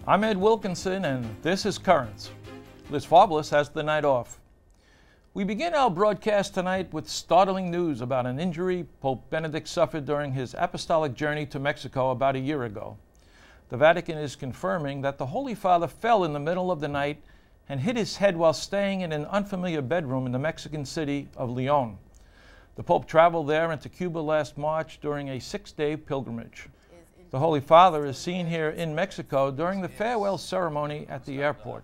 I'm Ed Wilkinson, and this is Currents. Liz Farblis has the night off. We begin our broadcast tonight with startling news about an injury Pope Benedict suffered during his apostolic journey to Mexico about a year ago. The Vatican is confirming that the Holy Father fell in the middle of the night and hit his head while staying in an unfamiliar bedroom in the Mexican city of León. The Pope traveled there and to Cuba last March during a 6-day pilgrimage. The Holy Father is seen here in Mexico during the farewell ceremony at the airport.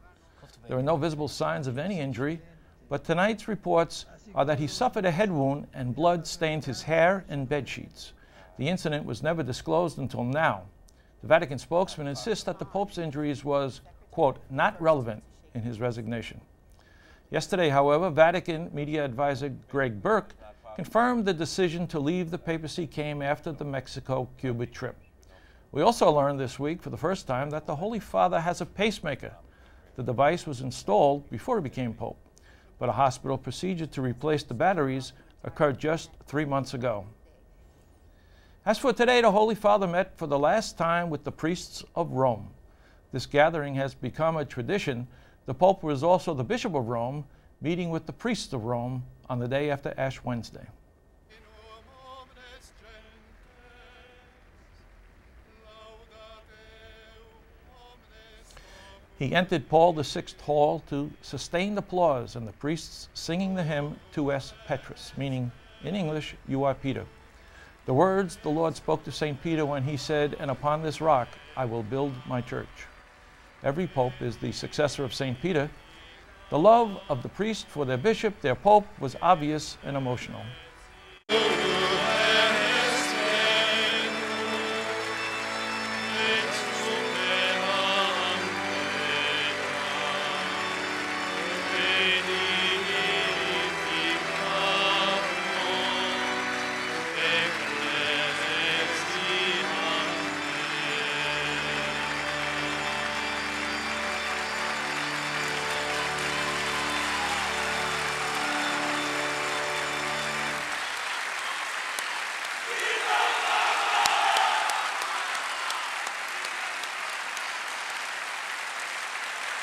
There are no visible signs of any injury, but tonight's reports are that he suffered a head wound and blood stained his hair and bed sheets. The incident was never disclosed until now. The Vatican spokesman insists that the Pope's injuries was, quote, not relevant in his resignation. Yesterday, however, Vatican media advisor Greg Burke confirmed the decision to leave the papacy came after the Mexico-Cuba trip. We also learned this week for the first time that the Holy Father has a pacemaker. The device was installed before he became Pope, but a hospital procedure to replace the batteries occurred just 3 months ago. As for today, the Holy Father met for the last time with the priests of Rome. This gathering has become a tradition. The Pope was also the Bishop of Rome, meeting with the priests of Rome on the day after Ash Wednesday. He entered Paul VI Hall to sustained applause and the priests singing the hymn Tu es Petrus, meaning in English, you are Peter. The words the Lord spoke to St. Peter when he said, and upon this rock I will build my church. Every pope is the successor of St. Peter. The love of the priest for their bishop, their pope, was obvious and emotional.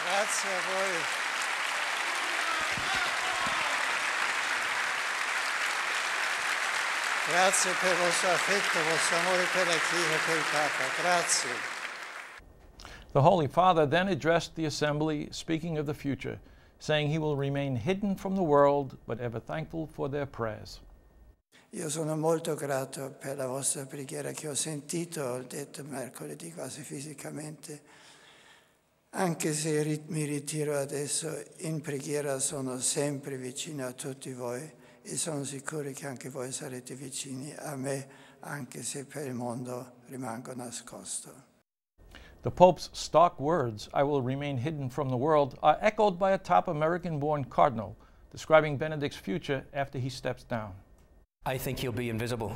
Grazie a voi. Grazie per il vostro affetto, il vostro amore per la Chiesa e per il Papa. Grazie. The Holy Father then addressed the assembly, speaking of the future, saying he will remain hidden from the world, but ever thankful for their prayers. Io sono molto grato per la vostra preghiera che ho sentito, ho detto mercoledì quasi fisicamente. Anche se mi ritiro adesso, in preghiera sono sempre vicino a tutti voi e sono sicuro che anche voi sarete vicini a me, anche se per il mondo rimango nascosto. The Pope's stark words, I will remain hidden from the world, are echoed by a top American-born cardinal, describing Benedict's future after he steps down. I think he'll be invisible.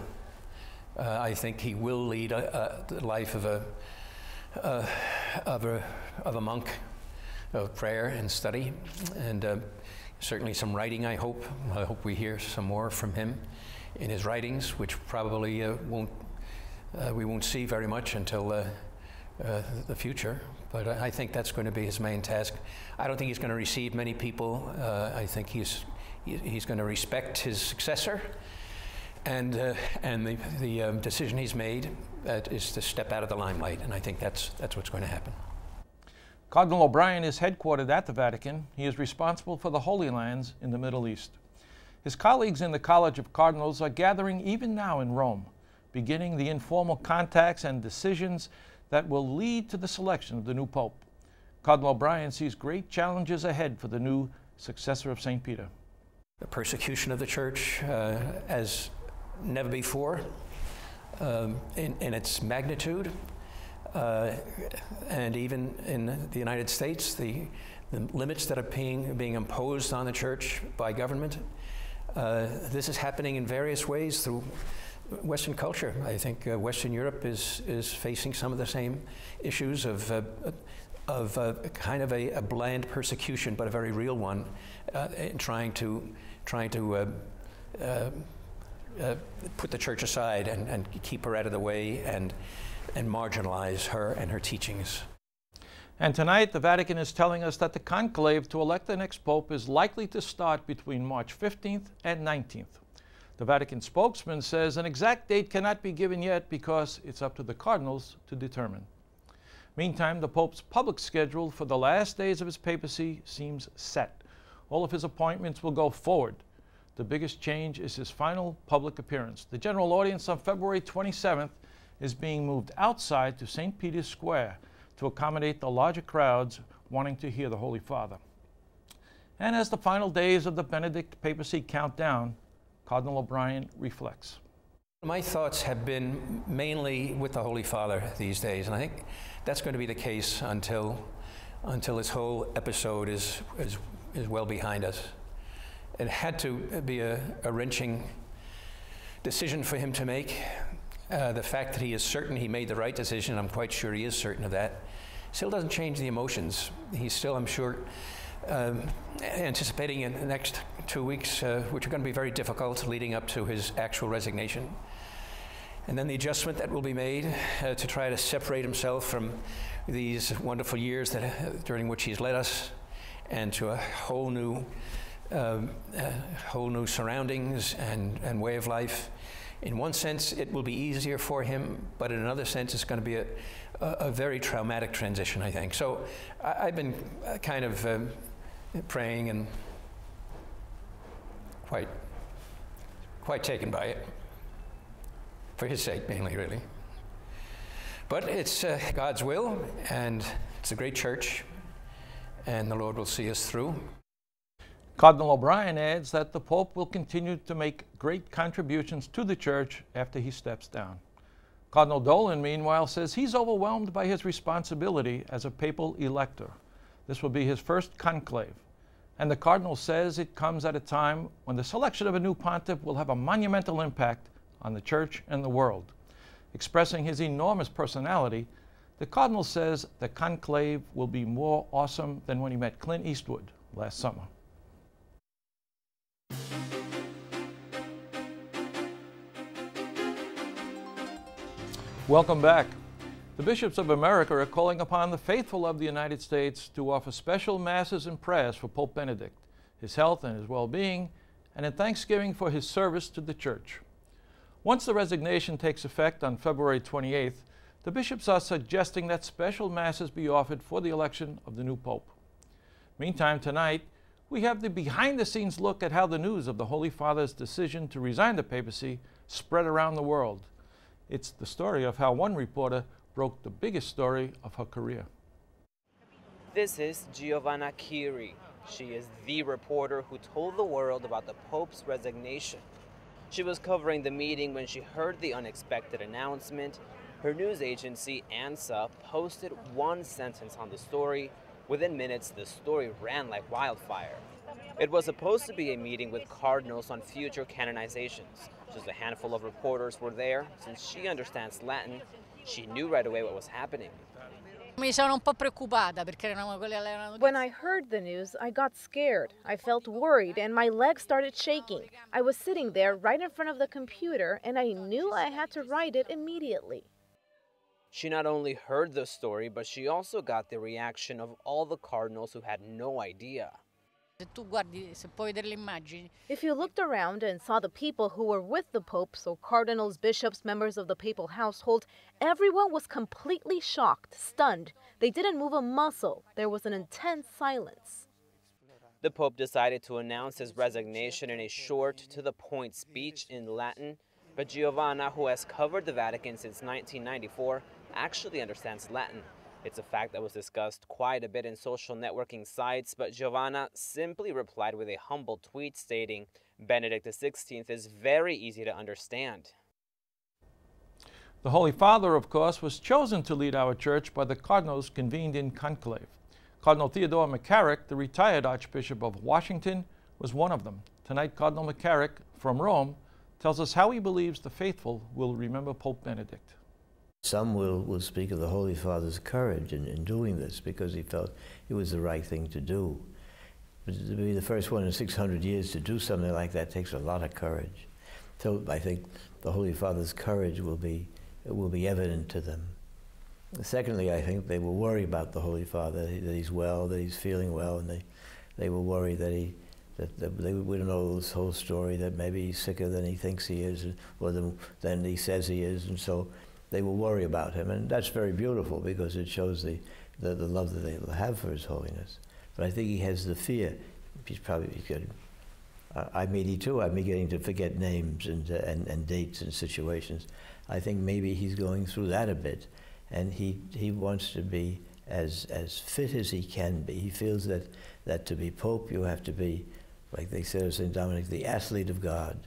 I think he will lead the life of a monk of prayer and study, and certainly some writing. I hope we hear some more from him in his writings, which probably we won't see very much until the future. But I think that's going to be his main task. I don't think he's going to receive many people. I think he's going to respect his successor. And the decision he's made is to step out of the limelight, and I think that's what's going to happen. Cardinal O'Brien is headquartered at the Vatican. He is responsible for the Holy Lands in the Middle East. His colleagues in the College of Cardinals are gathering even now in Rome, beginning the informal contacts and decisions that will lead to the selection of the new Pope. Cardinal O'Brien sees great challenges ahead for the new successor of St. Peter. The persecution of the Church as never before in its magnitude, and even in the United States, the limits that are being imposed on the Church by government. This is happening in various ways through Western culture. I think Western Europe is facing some of the same issues of kind of a bland persecution, but a very real one, in trying to put the Church aside and keep her out of the way and marginalize her and her teachings. And tonight, the Vatican is telling us that the conclave to elect the next pope is likely to start between March 15th and 19th. The Vatican spokesman says an exact date cannot be given yet because it's up to the cardinals to determine. Meantime, the Pope's public schedule for the last days of his papacy seems set. All of his appointments will go forward. The biggest change is his final public appearance. The general audience on February 27th is being moved outside to St. Peter's Square to accommodate the larger crowds wanting to hear the Holy Father. And as the final days of the Benedict papacy count down, Cardinal O'Brien reflects. My thoughts have been mainly with the Holy Father these days, and I think that's going to be the case until this whole episode is well behind us. It had to be a wrenching decision for him to make. The fact that he is certain he made the right decision, I'm quite sure he is certain of that, still doesn't change the emotions. He's still, I'm sure, anticipating in the next 2 weeks, which are going to be very difficult, leading up to his actual resignation. And then the adjustment that will be made to try to separate himself from these wonderful years during which he's led us, and to a whole new surroundings and way of life. In one sense, it will be easier for him, but in another sense, it's going to be a very traumatic transition, I think. So I've been kind of praying and quite taken by it, for his sake mainly, really. But it's God's will, and it's a great church, and the Lord will see us through. Cardinal O'Brien adds that the Pope will continue to make great contributions to the Church after he steps down. Cardinal Dolan, meanwhile, says he's overwhelmed by his responsibility as a papal elector. This will be his first conclave, and the Cardinal says it comes at a time when the selection of a new pontiff will have a monumental impact on the Church and the world. Expressing his enormous personality, the Cardinal says the conclave will be more awesome than when he met Clint Eastwood last summer. Welcome back. The bishops of America are calling upon the faithful of the United States to offer special masses and prayers for Pope Benedict, his health and his well-being, and in thanksgiving for his service to the Church. Once the resignation takes effect on February 28th, the bishops are suggesting that special masses be offered for the election of the new Pope. Meantime, tonight, we have the behind-the-scenes look at how the news of the Holy Father's decision to resign the papacy spread around the world. It's the story of how one reporter broke the biggest story of her career. This is Giovanna Chiri. She is the reporter who told the world about the Pope's resignation. She was covering the meeting when she heard the unexpected announcement. Her news agency, ANSA, posted one sentence on the story. Within minutes, the story ran like wildfire. It was supposed to be a meeting with cardinals on future canonizations. Just a handful of reporters were there. Since she understands Latin, she knew right away what was happening. When I heard the news, I got scared. I felt worried and my legs started shaking. I was sitting there right in front of the computer and I knew I had to write it immediately. She not only heard the story, but she also got the reaction of all the cardinals who had no idea. If you looked around and saw the people who were with the Pope, so cardinals, bishops, members of the papal household, everyone was completely shocked, stunned. They didn't move a muscle. There was an intense silence. The Pope decided to announce his resignation in a short, to-the-point speech in Latin, but Giovanna, who has covered the Vatican since 1994, actually understands Latin. It's a fact that was discussed quite a bit in social networking sites, but Giovanna simply replied with a humble tweet stating, "Benedict XVI is very easy to understand." The Holy Father, of course, was chosen to lead our church by the cardinals convened in conclave. Cardinal Theodore McCarrick, the retired Archbishop of Washington, was one of them. Tonight, Cardinal McCarrick, from Rome, tells us how he believes the faithful will remember Pope Benedict. Some will speak of the Holy Father's courage in doing this because he felt it was the right thing to do. But to be the first one in 600 years to do something like that takes a lot of courage. So I think the Holy Father's courage will be evident to them. Secondly, I think they will worry about the Holy Father, that he's well, that he's feeling well, and they will worry that they don't know this whole story, that maybe he's sicker than he thinks he is, or than he says he is, and so they will worry about him. And that's very beautiful because it shows the love that they will have for His Holiness. But I think he has the fear. He's probably good. I'm 82. I'm beginning to forget names and dates and situations. I think maybe he's going through that a bit, and he wants to be as fit as he can be. He feels that to be Pope, you have to be, like they said of St. Dominic, the athlete of God.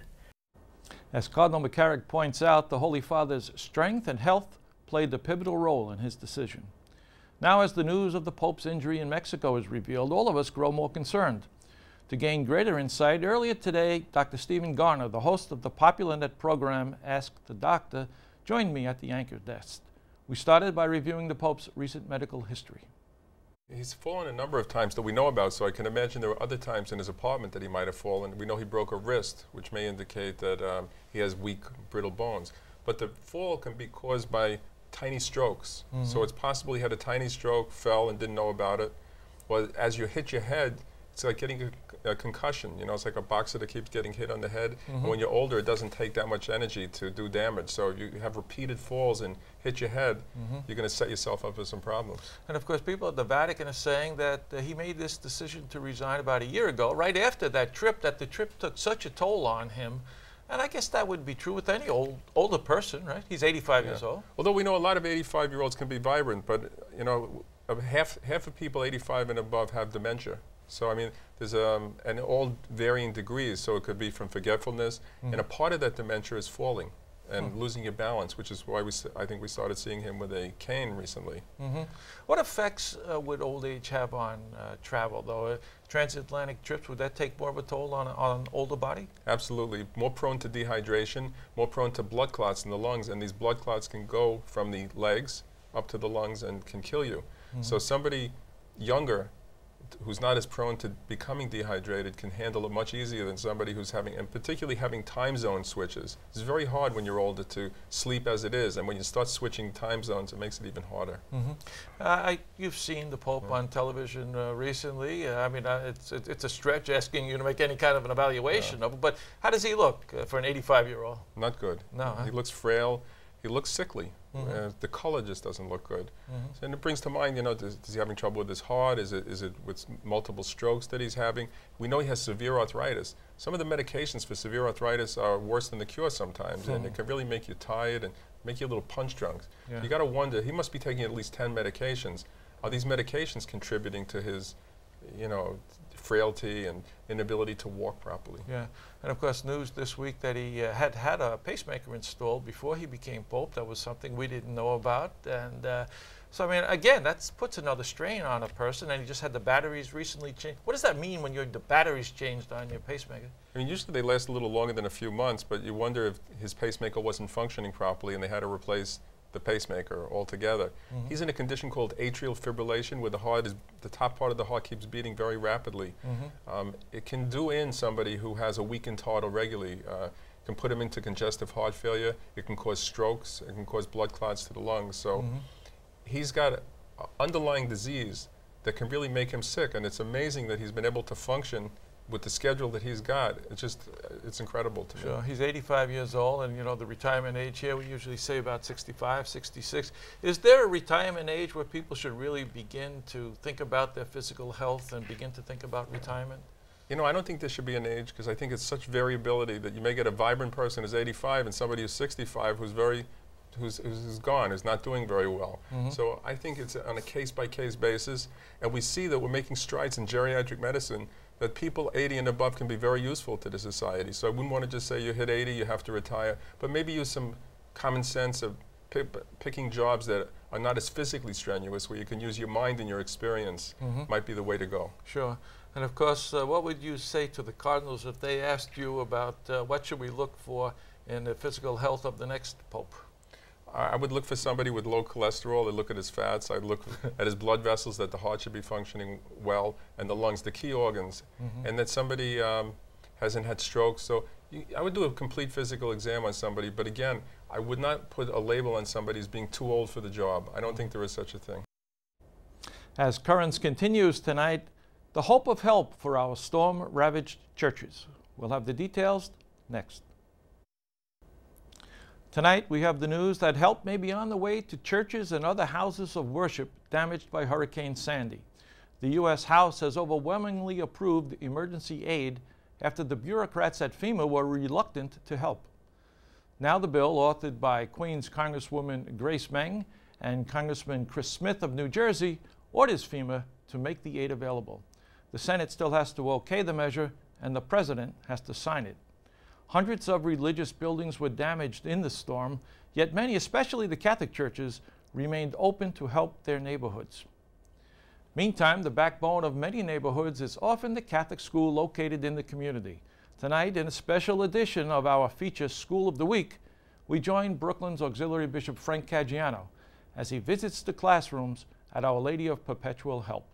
As Cardinal McCarrick points out, the Holy Father's strength and health played the pivotal role in his decision. Now, as the news of the Pope's injury in Mexico is revealed, all of us grow more concerned. To gain greater insight, earlier today, Dr. Stephen Garner, the host of the popular net program Ask the Doctor, joined me at the anchor desk. We started by reviewing the Pope's recent medical history. He's fallen a number of times that we know about, so I can imagine there were other times in his apartment that he might have fallen. We know he broke a wrist, which may indicate that he has weak, brittle bones. But the fall can be caused by tiny strokes. Mm-hmm. So it's possible he had a tiny stroke, fell, and didn't know about it. Well, as you hit your head, it's like getting a concussion. You know, it's like a boxer that keeps getting hit on the head. Mm-hmm. And when you're older, it doesn't take that much energy to do damage. So if you have repeated falls and hit your head, Mm-hmm. you're going to set yourself up for some problems. And of course, people at the Vatican are saying that he made this decision to resign about a year ago, right after that trip, that the trip took such a toll on him. And I guess that would be true with any older person, right? He's 85 years old. Although we know a lot of 85-year-olds can be vibrant, but you know, half of people 85 and above have dementia. So I mean, there's and all varying degrees. So it could be from forgetfulness, and a part of that dementia is falling and losing your balance, which is why I think we started seeing him with a cane recently. What effects would old age have on travel, though? Transatlantic trips, would that take more of a toll on an older body? Absolutely. More prone to dehydration, more prone to blood clots in the lungs, and these blood clots can go from the legs up to the lungs and can kill you. So somebody younger who's not as prone to becoming dehydrated can handle it much easier than somebody who's having, and particularly having time zone switches. It's very hard when you're older to sleep as it is, and when you start switching time zones, it makes it even harder. You've seen the Pope on television recently. I mean, it's a stretch asking you to make any kind of an evaluation of it, but how does he look for an 85-year-old? Not good. No, huh? He looks frail. He looks sickly. The color just doesn't look good. And it brings to mind, you know, is he having trouble with his heart? Is it with multiple strokes that he's having? We know he has severe arthritis. Some of the medications for severe arthritis are worse than the cure sometimes, and it can really make you tired and make you a little punch drunk. You got to wonder, he must be taking at least 10 medications. Are these medications contributing to his, you know, frailty and inability to walk properly? Yeah, and of course news this week that he had a pacemaker installed before he became Pope. That was something we didn't know about, and so I mean, again, that puts another strain on a person, and he just had the batteries recently changed. What does that mean when the batteries changed on your pacemaker? I mean, usually they last a little longer than a few months, but you wonder if his pacemaker wasn't functioning properly and they had to replace the pacemaker altogether. He's in a condition called atrial fibrillation, where the top part of the heart keeps beating very rapidly. It can do in somebody who has a weakened heart irregularly. It can put him into congestive heart failure. It can cause strokes. It can cause blood clots to the lungs. So he's got an underlying disease that can really make him sick, and it's amazing that he's been able to function with the schedule that he's got. It's incredible to me. Sure, he's 85 years old, and you know the retirement age here, we usually say about 65, 66. Is there a retirement age where people should really begin to think about their physical health and begin to think about retirement? You know, I don't think there should be an age, because I think it's such variability that you may get a vibrant person who's 85 and somebody who's 65 who's gone, who's not doing very well. So I think it's on a case-by-case basis, and we see that we're making strides in geriatric medicine, that people 80 and above can be very useful to the society. So I wouldn't want to just say you hit 80, you have to retire, but maybe use some common sense of picking jobs that are not as physically strenuous, where you can use your mind and your experience, might be the way to go. Sure. And of course, what would you say to the Cardinals if they asked you about what should we look for in the physical health of the next Pope? I would look for somebody with low cholesterol. I'd look at his fats. I'd look at his blood vessels, that the heart should be functioning well, and the lungs, the key organs, and that somebody hasn't had strokes. So I would do a complete physical exam on somebody. But again, I would not put a label on somebody as being too old for the job. I don't think there is such a thing. As Currents continues tonight, the hope of help for our storm-ravaged churches. We'll have the details next. Tonight we have the news that help may be on the way to churches and other houses of worship damaged by Hurricane Sandy. The U.S. House has overwhelmingly approved emergency aid after the bureaucrats at FEMA were reluctant to help. Now the bill, authored by Queens Congresswoman Grace Meng and Congressman Chris Smith of New Jersey, orders FEMA to make the aid available. The Senate still has to okay the measure, and the President has to sign it. Hundreds of religious buildings were damaged in the storm, yet many, especially the Catholic churches, remained open to help their neighborhoods. Meantime, the backbone of many neighborhoods is often the Catholic school located in the community. Tonight, in a special edition of our feature School of the Week, we join Brooklyn's Auxiliary Bishop Frank Caggiano as he visits the classrooms at Our Lady of Perpetual Help.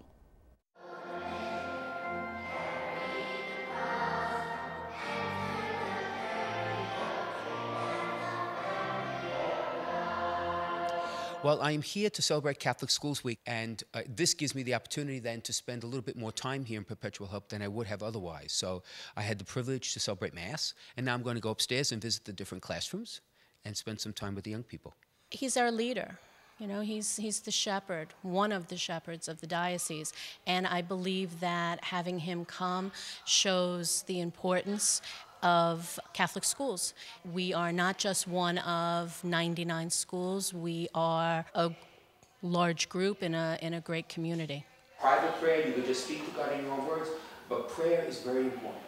Well, I am here to celebrate Catholic Schools Week, and this gives me the opportunity then to spend a little bit more time here in Perpetual Help than I would have otherwise. So I had the privilege to celebrate Mass, and now I'm going to go upstairs and visit the different classrooms and spend some time with the young people. He's our leader. You know, he's the shepherd, one of the shepherds of the diocese, and I believe that having him come shows the importance of Catholic schools. We are not just one of 99 schools, we are a large group in a great community. Private prayer, you can just speak to God in your own words, but prayer is very important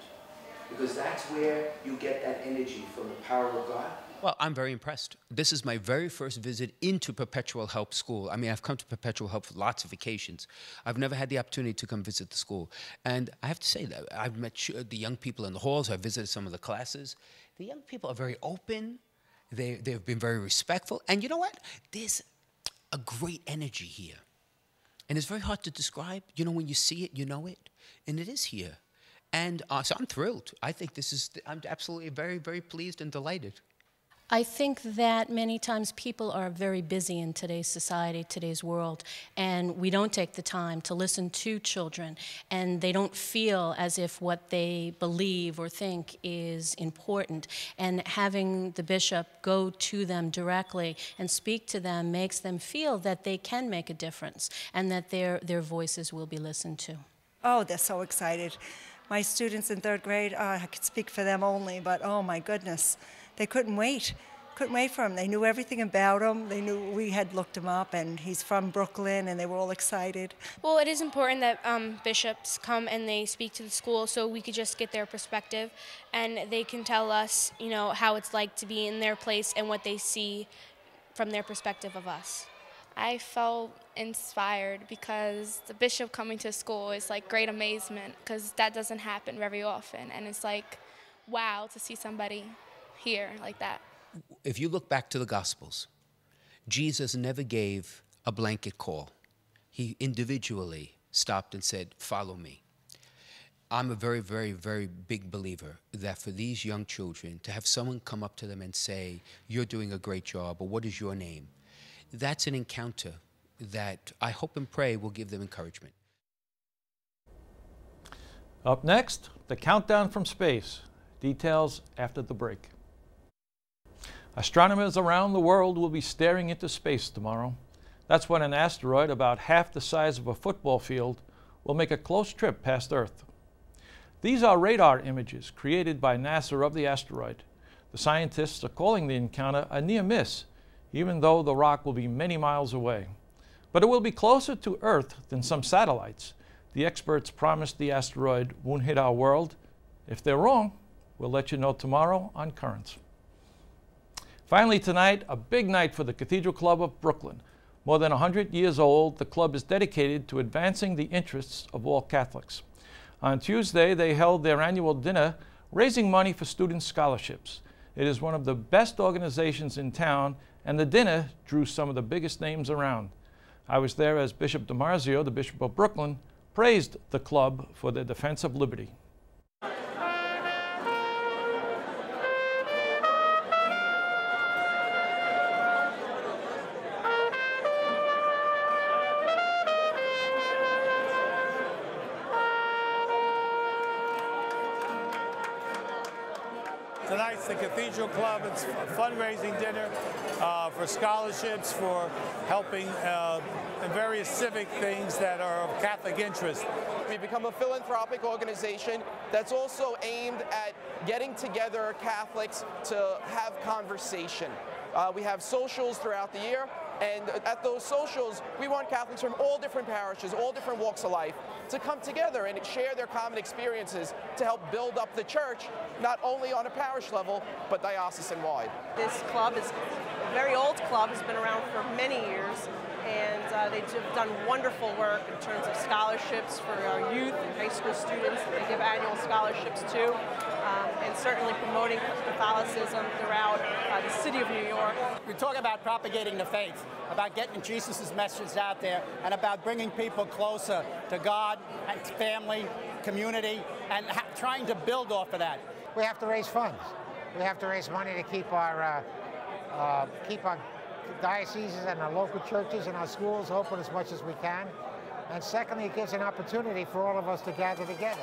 because that's where you get that energy from the power of God. Well, I'm very impressed. This is my very first visit into Perpetual Help School. I mean, I've come to Perpetual Help for lots of occasions. I've never had the opportunity to come visit the school. And I have to say that I've met the young people in the halls. I've visited some of the classes. The young people are very open. They've been very respectful. And you know what? There's a great energy here. And it's very hard to describe. You know, when you see it, you know it. And it is here. And so I'm thrilled. I think I'm absolutely very, very pleased and delighted. I think that many times people are very busy in today's society, today's world, and we don't take the time to listen to children, and they don't feel as if what they believe or think is important. And having the bishop go to them directly and speak to them makes them feel that they can make a difference and that their voices will be listened to. Oh, they're so excited. My students in third grade, I could speak for them only, but oh my goodness. They couldn't wait for him. They knew everything about him. They knew we had looked him up, and he's from Brooklyn, and they were all excited. Well, it is important that bishops come and they speak to the school so we could just get their perspective, and they can tell us, you know, how it's like to be in their place and what they see from their perspective of us. I felt inspired because the bishop coming to school is like great amazement because that doesn't happen very often, and it's like, wow, to see somebody here like that. If you look back to the Gospels, Jesus never gave a blanket call. He individually stopped and said, follow me. I'm a very, very, very big believer that for these young children to have someone come up to them and say, you're doing a great job, or what is your name? That's an encounter that I hope and pray will give them encouragement. Up next, the countdown from space. Details after the break. Astronomers around the world will be staring into space tomorrow. That's when an asteroid about half the size of a football field will make a close trip past Earth. These are radar images created by NASA of the asteroid. The scientists are calling the encounter a near miss, even though the rock will be many miles away. But it will be closer to Earth than some satellites. The experts promise the asteroid won't hit our world. If they're wrong, we'll let you know tomorrow on Currents. Finally tonight, a big night for the Cathedral Club of Brooklyn. More than 100 years old, the club is dedicated to advancing the interests of all Catholics. On Tuesday, they held their annual dinner, raising money for student scholarships. It is one of the best organizations in town, and the dinner drew some of the biggest names around. I was there as Bishop DiMarzio, the Bishop of Brooklyn, praised the club for their defense of liberty. tonight's the Cathedral Club. It's a fundraising dinner for scholarships, for helping in various civic things that are of Catholic interest. We've become a philanthropic organization that's also aimed at getting together Catholics to have conversation. We have socials throughout the year, and at those socials, we want Catholics from all different parishes, all different walks of life, to come together and share their common experiences to help build up the church, not only on a parish level, but diocesan-wide. This club is a very old club, has been around for many years, and they've done wonderful work in terms of scholarships for our youth and high school students that they give annual scholarships to, and certainly promoting Catholicism throughout the city of New York. We talk about propagating the faith, about getting Jesus' message out there, and about bringing people closer to God and family, community, and trying to build off of that. We have to raise funds. We have to raise money to keep our dioceses and our local churches and our schools open as much as we can. And secondly, it gives an opportunity for all of us to gather together.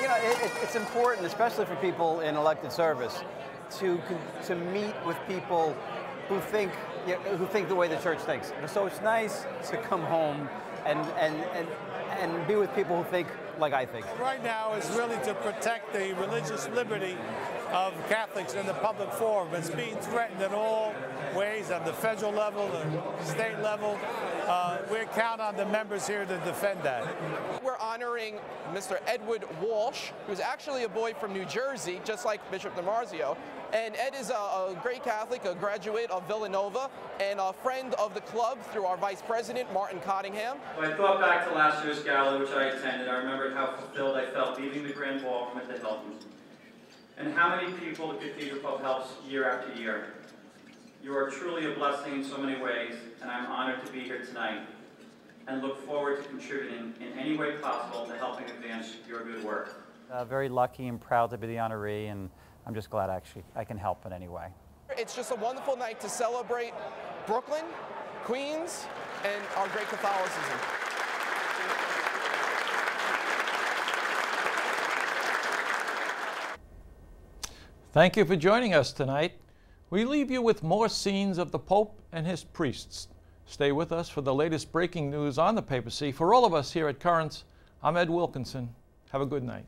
You know, it's important, especially for people in elected service, to meet with people who think the way the church thinks. So it's nice to come home and be with people who think like I think. Right now is really to protect the religious liberty of Catholics in the public forum. It's being threatened in all ways on the federal level, the state level. We count on the members here to defend that. We're honoring Mr. Edward Walsh, who's actually a boy from New Jersey, just like Bishop DiMarzio. And Ed is a great Catholic, a graduate of Villanova, and a friend of the club through our vice president, Martin Cottingham. When I thought back to last year's gala, which I attended, I remembered how fulfilled I felt leaving the grand ballroom at the Hilton, and how many people the Cathedral Club helps year after year. You are truly a blessing in so many ways, and I'm honored to be here tonight, and look forward to contributing in any way possible to helping advance your good work. Very lucky and proud to be the honoree, and I'm just glad I can help in any way. It's just a wonderful night to celebrate Brooklyn, Queens, and our great Catholicism. Thank you for joining us tonight. We leave you with more scenes of the Pope and his priests. Stay with us for the latest breaking news on the papacy. For all of us here at Currents, I'm Ed Wilkinson. Have a good night.